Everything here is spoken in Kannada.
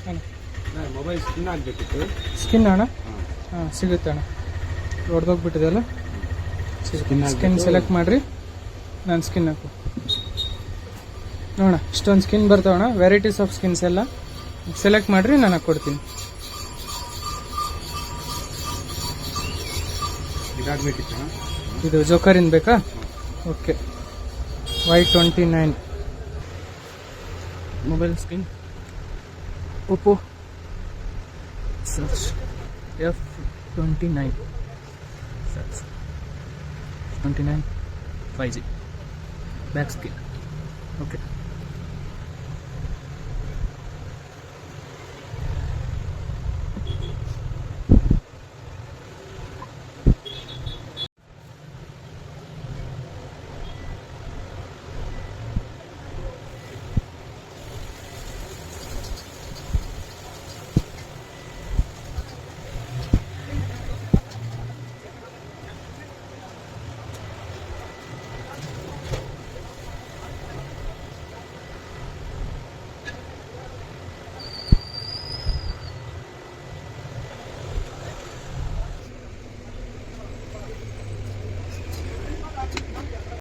ಅಣ್ಣ ಮೊಬೈಲ್ ಸ್ಕಿನ್ ಆಗಬೇಕಿತ್ತು. ಸ್ಕಿನ್ ಅಣ್ಣ? ಹಾಂ ಸಿಗುತ್ತೆ ಅಣ್ಣ. ಹೊಡೆದೋಗ್ಬಿಟ್ಟಿದೆ ಅಲ್ಲ, ಸ್ಕಿನ್ ಸೆಲೆಕ್ಟ್ ಮಾಡಿರಿ, ನಾನು ಸ್ಕಿನ್ ಹಾಕು ನೋಡೋಣ. ಇಷ್ಟೊಂದು ಸ್ಕಿನ್ ಬರ್ತಾವಣ್ಣ, ವೆರೈಟೀಸ್ ಆಫ್ ಸ್ಕಿನ್ಸ್ ಎಲ್ಲ ಸೆಲೆಕ್ಟ್ ಮಾಡಿರಿ, ನಾನು ಹಾಕ್ಕೊಡ್ತೀನಿ. ಇದಾಗಬೇಕಿತ್ತು. ಇದು ಜೋಕರಿನ್ ಬೇಕಾ? Okay. Y29 mobile screen, Oppo search F29 search 29 5G back screen. Okay.